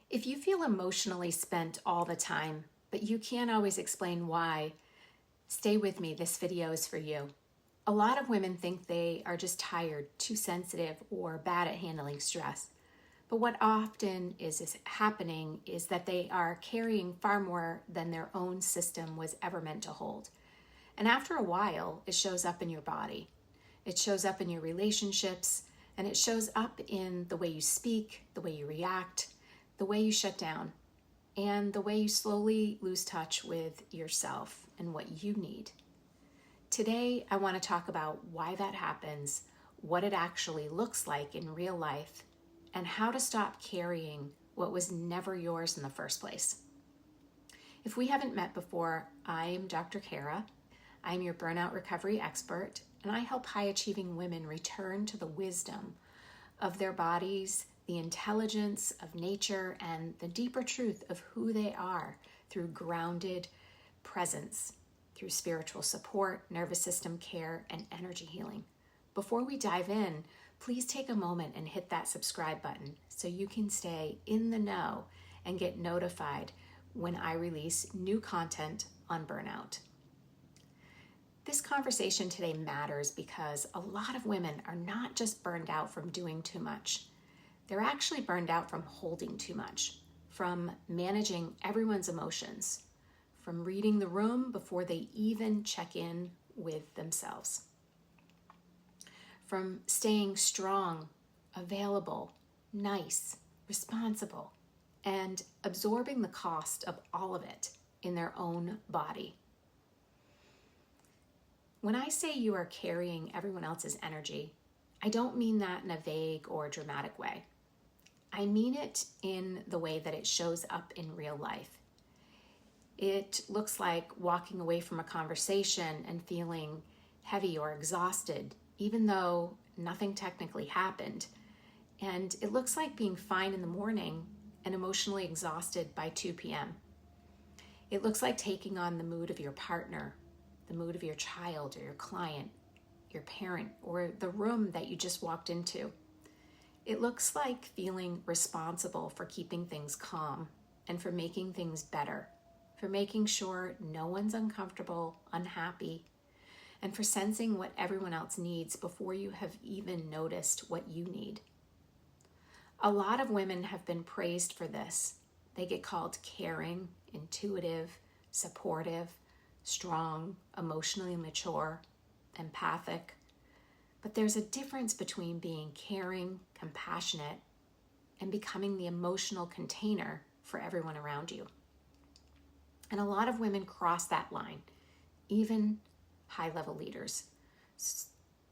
If you feel emotionally spent all the time, but you can't always explain why, stay with me. This video is for you. A lot of women think they are just tired, too sensitive, or bad at handling stress. But what often is happening is that they are carrying far more than their own system was ever meant to hold. And after a while, it shows up in your body. It shows up in your relationships, and it shows up in the way you speak, the way you react, the way you shut down, and the way you slowly lose touch with yourself and what you need. Today, I want to talk about why that happens, what it actually looks like in real life, and how to stop carrying what was never yours in the first place. If we haven't met before, I'm Dr. Kara. I'm your burnout recovery expert, and I help high-achieving women return to the wisdom of their bodies, the intelligence of nature, and the deeper truth of who they are through grounded presence, through spiritual support, nervous system care, and energy healing. Before we dive in, please take a moment and hit that subscribe button so you can stay in the know and get notified when I release new content on burnout. This conversation today matters because a lot of women are not just burned out from doing too much. They're actually burned out from holding too much, from managing everyone's emotions, from reading the room before they even check in with themselves, from staying strong, available, nice, responsible, and absorbing the cost of all of it in their own body. When I say you are carrying everyone else's energy, I don't mean that in a vague or dramatic way. I mean it in the way that it shows up in real life. It looks like walking away from a conversation and feeling heavy or exhausted, even though nothing technically happened. And it looks like being fine in the morning and emotionally exhausted by 2 p.m. It looks like taking on the mood of your partner, the mood of your child or your client, your parent, or the room that you just walked into. It looks like feeling responsible for keeping things calm and for making things better, for making sure no one's uncomfortable, unhappy, and for sensing what everyone else needs before you have even noticed what you need. A lot of women have been praised for this. They get called caring, intuitive, supportive, strong, emotionally mature, empathic. But there's a difference between being caring, compassionate, and becoming the emotional container for everyone around you. And a lot of women cross that line, even high-level leaders.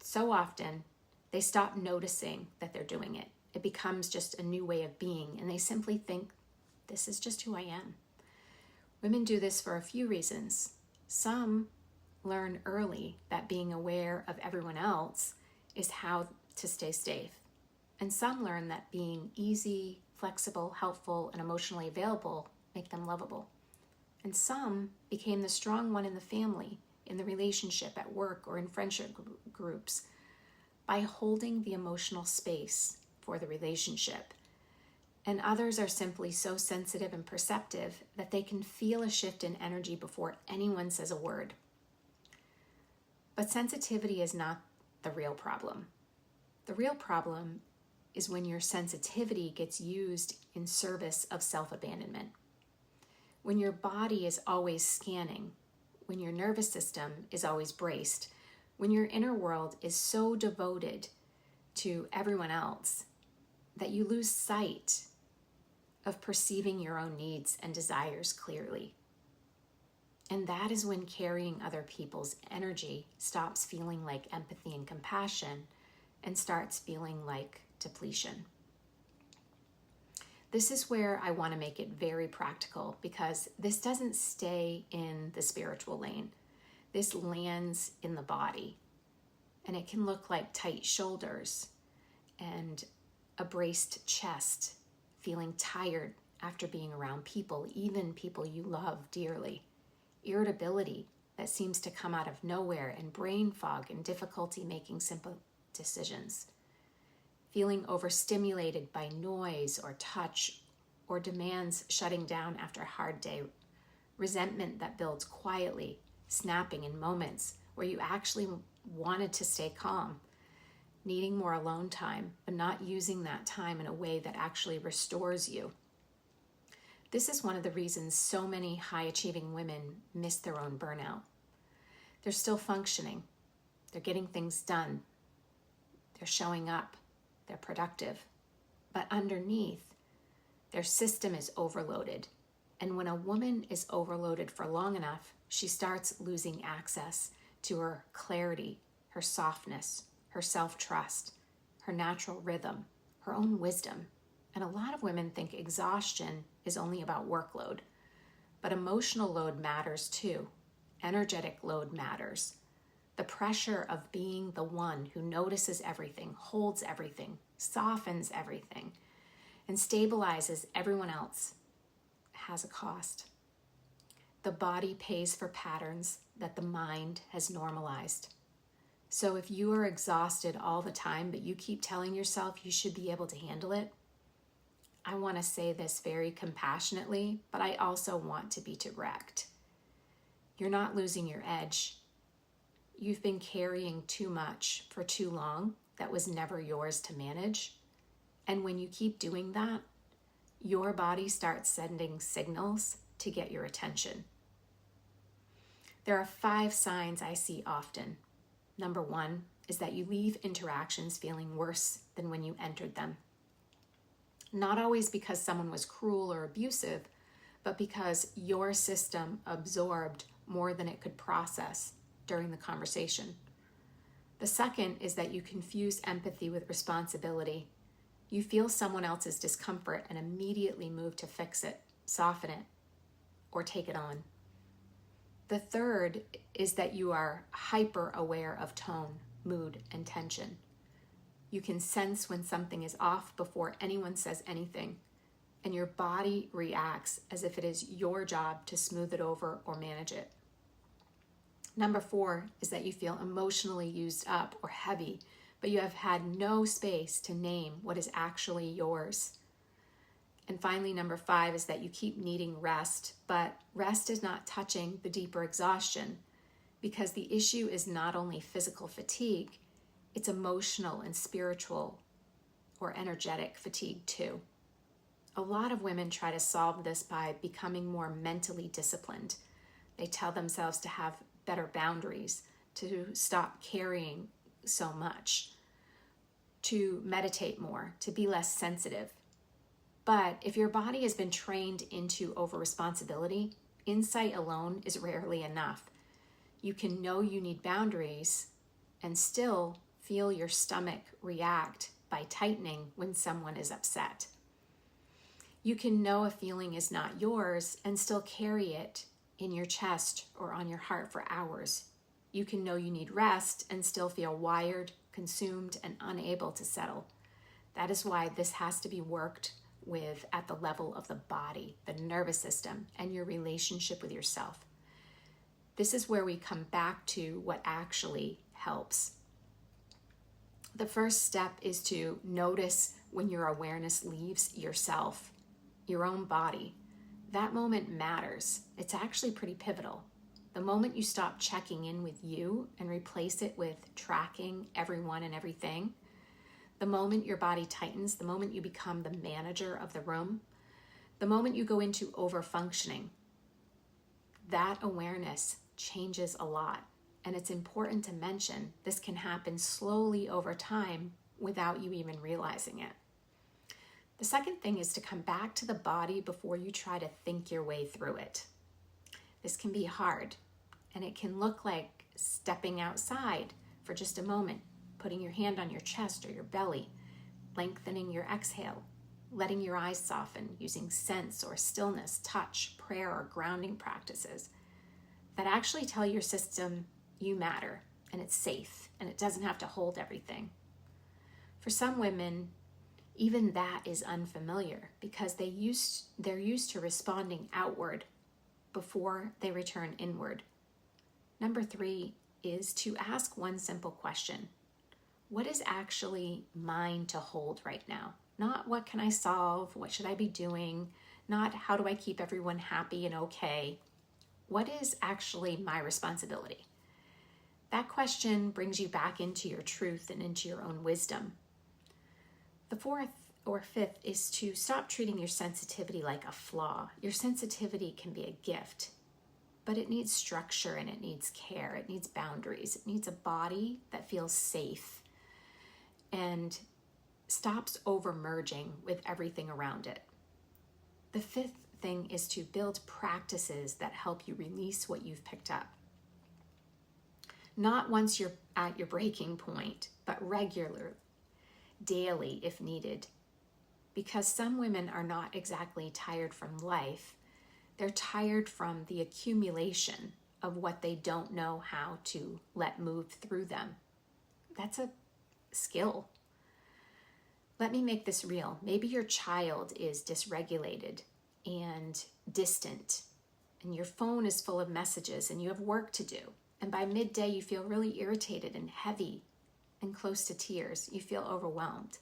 So often, they stop noticing that they're doing it. It becomes just a new way of being, and they simply think, this is just who I am. Women do this for a few reasons. Some learn early that being aware of everyone else is how to stay safe. And some learn that being easy, flexible, helpful, and emotionally available make them lovable. And some became the strong one in the family, in the relationship, at work, or in friendship groups by holding the emotional space for the relationship. And others are simply so sensitive and perceptive that they can feel a shift in energy before anyone says a word. But sensitivity is not the real problem. The real problem is when your sensitivity gets used in service of self-abandonment. When your body is always scanning, when your nervous system is always braced, when your inner world is so devoted to everyone else that you lose sight of perceiving your own needs and desires clearly. And that is when carrying other people's energy stops feeling like empathy and compassion and starts feeling like depletion. This is where I want to make it very practical because this doesn't stay in the spiritual lane. This lands in the body. And it can look like tight shoulders and a braced chest, feeling tired after being around people, even people you love dearly. Irritability that seems to come out of nowhere, and brain fog and difficulty making simple decisions. Feeling overstimulated by noise or touch or demands shutting down after a hard day, resentment that builds quietly, snapping in moments where you actually wanted to stay calm, needing more alone time, but not using that time in a way that actually restores you. This is one of the reasons so many high-achieving women miss their own burnout. They're still functioning. They're getting things done. They're showing up. They're productive. But underneath, their system is overloaded. And when a woman is overloaded for long enough, she starts losing access to her clarity, her softness, her self-trust, her natural rhythm, her own wisdom. And a lot of women think exhaustion is only about workload, but emotional load matters too. Energetic load matters. The pressure of being the one who notices everything, holds everything, softens everything, and stabilizes everyone else has a cost. The body pays for patterns that the mind has normalized. So if you are exhausted all the time, but you keep telling yourself you should be able to handle it, I want to say this very compassionately, but I also want to be direct. You're not losing your edge. You've been carrying too much for too long that was never yours to manage. And when you keep doing that, your body starts sending signals to get your attention. There are 5 signs I see often. Number 1 is that you leave interactions feeling worse than when you entered them. Not always because someone was cruel or abusive, but because your system absorbed more than it could process during the conversation. The second is that you confuse empathy with responsibility. You feel someone else's discomfort and immediately move to fix it, soften it, or take it on. The third is that you are hyper aware of tone, mood, and tension. You can sense when something is off before anyone says anything, and your body reacts as if it is your job to smooth it over or manage it. Number 4 is that you feel emotionally used up or heavy, but you have had no space to name what is actually yours. And finally, number 5 is that you keep needing rest, but rest is not touching the deeper exhaustion, because the issue is not only physical fatigue, it's emotional and spiritual or energetic fatigue too. A lot of women try to solve this by becoming more mentally disciplined. They tell themselves to have better boundaries, to stop carrying so much, to meditate more, to be less sensitive. But if your body has been trained into over-responsibility, insight alone is rarely enough. You can know you need boundaries and still feel your stomach react by tightening when someone is upset. You can know a feeling is not yours and still carry it in your chest or on your heart for hours. You can know you need rest and still feel wired, consumed, and unable to settle. That is why this has to be worked with at the level of the body, the nervous system, and your relationship with yourself. This is where we come back to what actually helps. The first step is to notice when your awareness leaves yourself, your own body. That moment matters. It's actually pretty pivotal. The moment you stop checking in with you and replace it with tracking everyone and everything, the moment your body tightens, the moment you become the manager of the room, the moment you go into overfunctioning, that awareness changes a lot. And it's important to mention this can happen slowly over time without you even realizing it. The second thing is to come back to the body before you try to think your way through it. This can be hard, and it can look like stepping outside for just a moment, putting your hand on your chest or your belly, lengthening your exhale, letting your eyes soften using sense or stillness, touch, prayer, or grounding practices that actually tell your system you matter and it's safe and it doesn't have to hold everything. For some women, even that is unfamiliar because they're used to responding outward before they return inward. Number 3 is to ask one simple question. What is actually mine to hold right now? Not what can I solve? What should I be doing? Not how do I keep everyone happy and okay? What is actually my responsibility? That question brings you back into your truth and into your own wisdom. The fourth or fifth is to stop treating your sensitivity like a flaw. Your sensitivity can be a gift, but it needs structure and it needs care. It needs boundaries. It needs a body that feels safe and stops over-merging with everything around it. The fifth thing is to build practices that help you release what you've picked up. Not once you're at your breaking point, but regularly, daily if needed. Because some women are not exactly tired from life. They're tired from the accumulation of what they don't know how to let move through them. That's a skill. Let me make this real. Maybe your child is dysregulated and distant, and your phone is full of messages, and you have work to do. And by midday, you feel really irritated and heavy and close to tears. You feel overwhelmed.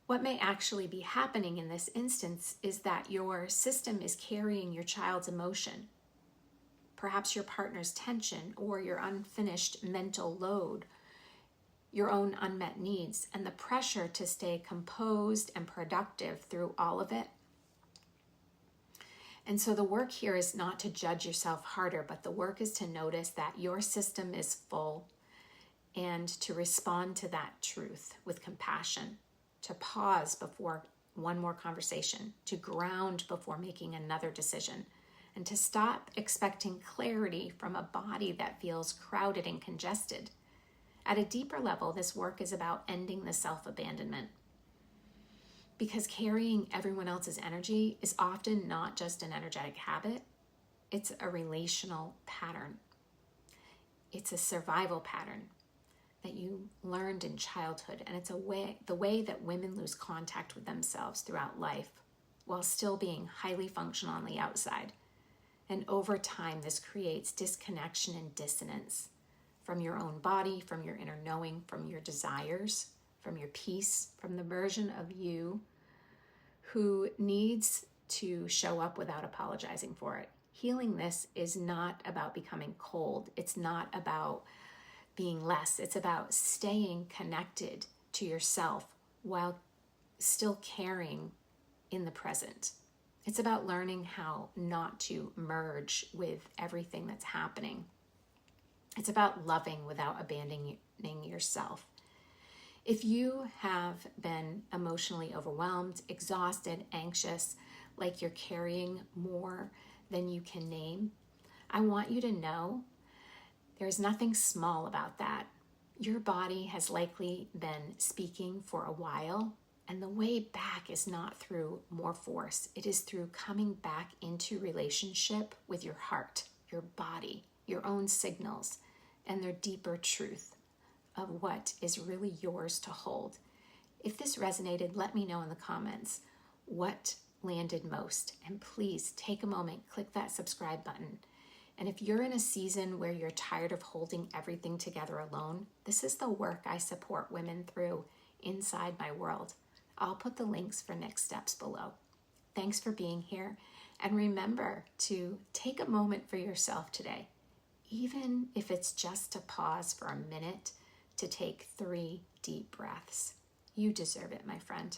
What may actually be happening in this instance is that your system is carrying your child's emotion, perhaps your partner's tension or your unfinished mental load, your own unmet needs, and the pressure to stay composed and productive through all of it. And so the work here is not to judge yourself harder, but the work is to notice that your system is full and to respond to that truth with compassion, to pause before one more conversation, to ground before making another decision, and to stop expecting clarity from a body that feels crowded and congested. At a deeper level, this work is about ending the self-abandonment. Because carrying everyone else's energy is often not just an energetic habit, it's a relational pattern. It's a survival pattern that you learned in childhood, and it's the way that women lose contact with themselves throughout life while still being highly functional on the outside. And over time, this creates disconnection and dissonance from your own body, from your inner knowing, from your desires, from your peace, from the version of you who needs to show up without apologizing for it. Healing this is not about becoming cold. It's not about being less. It's about staying connected to yourself while still caring in the present. It's about learning how not to merge with everything that's happening. It's about loving without abandoning yourself. If you have been emotionally overwhelmed, exhausted, anxious, like you're carrying more than you can name, I want you to know there's nothing small about that. Your body has likely been speaking for a while, and the way back is not through more force. It is through coming back into relationship with your heart, your body, your own signals, and their deeper truth of what is really yours to hold. If this resonated, let me know in the comments what landed most. And please take a moment, click that subscribe button. And if you're in a season where you're tired of holding everything together alone, this is the work I support women through inside my world. I'll put the links for next steps below. Thanks for being here. And remember to take a moment for yourself today, even if it's just to pause for a minute to take 3 deep breaths. You deserve it, my friend.